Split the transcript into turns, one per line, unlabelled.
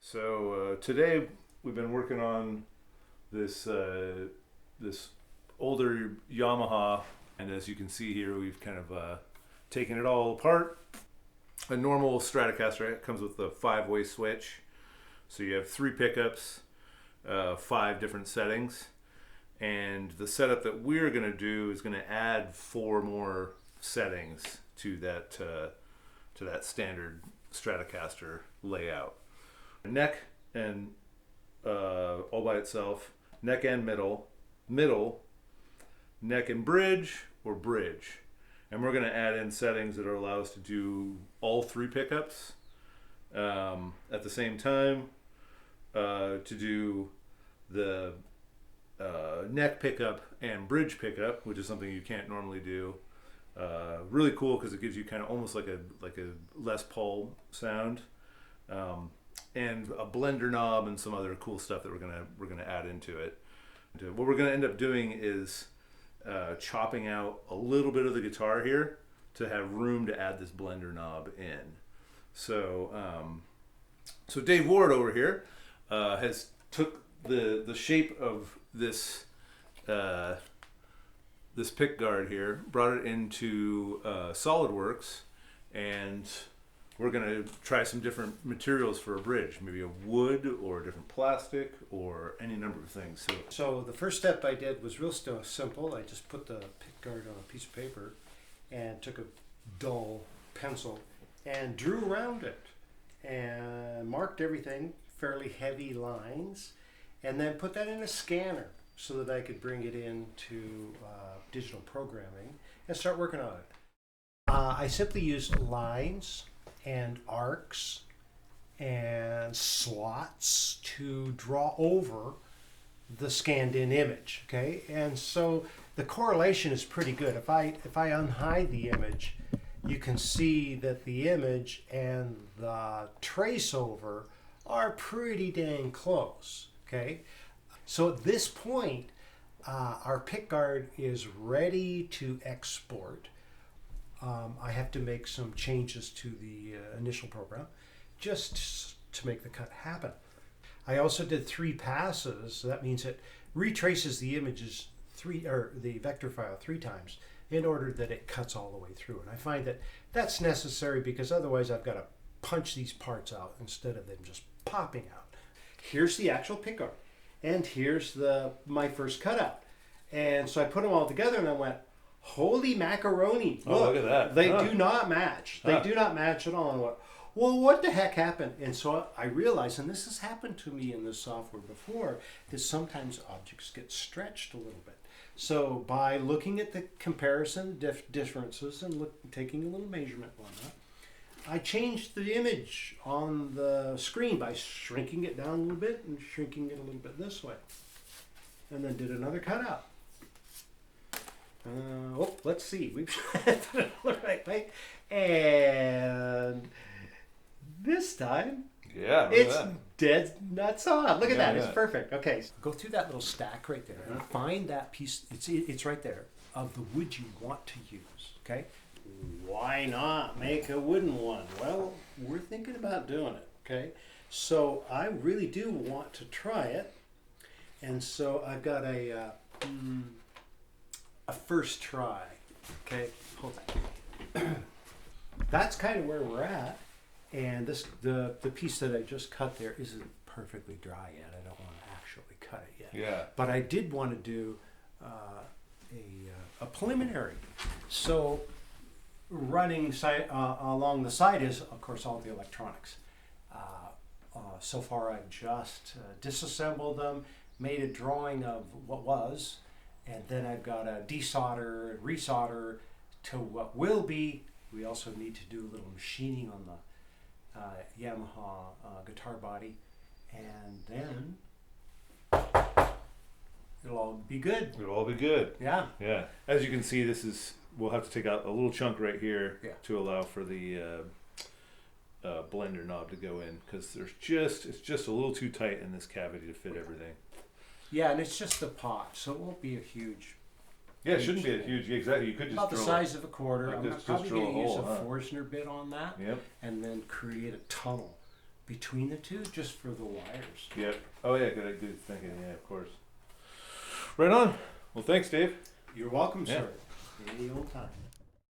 So today we've been working on this this older Yamaha, and as you can see here, we've kind of taken it all apart. A normal Stratocaster comes with a 5-way switch, so you have 3 pickups, 5 different settings, and the setup that we're going to do is going to add 4 more settings to that standard Stratocaster layout. Neck and all by itself, neck and middle, neck and bridge, or bridge. And we're going to add in settings that will allow us to do all 3 pickups at the same time, to do the neck pickup and bridge pickup, which is something you can't normally do. Really cool because it gives you kind of almost like a Les Paul sound. And a blender knob and some other cool stuff that we're gonna add into it. What we're gonna end up doing is chopping out a little bit of the guitar here to have room to add this blender knob in. So so Dave Ward over here has took the shape of this this pick guard here, brought it into SolidWorks, and we're going to try some different materials for a bridge, maybe a wood or a different plastic or any number of things.
So the first step I did was real simple. I just put the pick guard on a piece of paper and took a dull pencil and drew around it and marked everything, fairly heavy lines, and then put that in a scanner so that I could bring it into digital programming and start working on it. I simply used lines and arcs and slots to draw over the scanned in image, okay? And so the correlation is pretty good. If I unhide the image, you can see that the image and the trace over are pretty dang close, okay? So at this point, our pickguard is ready to export. I have to make some changes to the initial program just to make the cut happen. I also did 3 passes, so that means it retraces the images the vector file 3 times in order that it cuts all the way through. And I find that that's necessary because otherwise I've got to punch these parts out instead of them just popping out. Here's the actual pickguard, and here's my first cutout. And so I put them all together and I went, holy macaroni.
Look at that.
They do not match. They do not match at all. And well, what the heck happened? And so I realized, and this has happened to me in this software before, that sometimes objects get stretched a little bit. So by looking at the comparison differences and taking a little measurement on that, I changed the image on the screen by shrinking it down a little bit and shrinking it a little bit this way. And then did another cutout. Let's see. We've put it the right way. And this time, it's dead nuts on. Look at that. It's perfect. Okay. So go through that little stack right there and find that piece. It's right there of the wood you want to use. Okay. Why not make a wooden one? Well, we're thinking about doing it. Okay. So I really do want to try it. And so I've got a first try. Okay, hold on. That's kind of where we're at, and the piece that I just cut there isn't perfectly dry yet. I don't want to actually cut it yet.
Yeah.
But I did want to do a preliminary. So running along the side is, of course, all the electronics. So far, I've just disassembled them, made a drawing of what was, and then I've got to desolder and resolder to what will be. We also need to do a little machining on the Yamaha guitar body, and then it'll all be good.
It'll all be good.
Yeah.
Yeah. As you can see, we'll have to take out a little chunk right here to allow for the blender knob to go in, because it's just a little too tight in this cavity to fit everything.
Yeah, and it's just the pot, so it won't be a huge.
Yeah, it shouldn't be a huge. Exactly, you could just
about the size of a quarter.
Like
I'm probably going to use a Forstner bit on that, and then create a tunnel between the two just for the wires.
Yep. Oh yeah, good thinking. Yeah, of course. Right on. Well, thanks, Dave.
You're welcome,
Yeah.
sir. Any old time.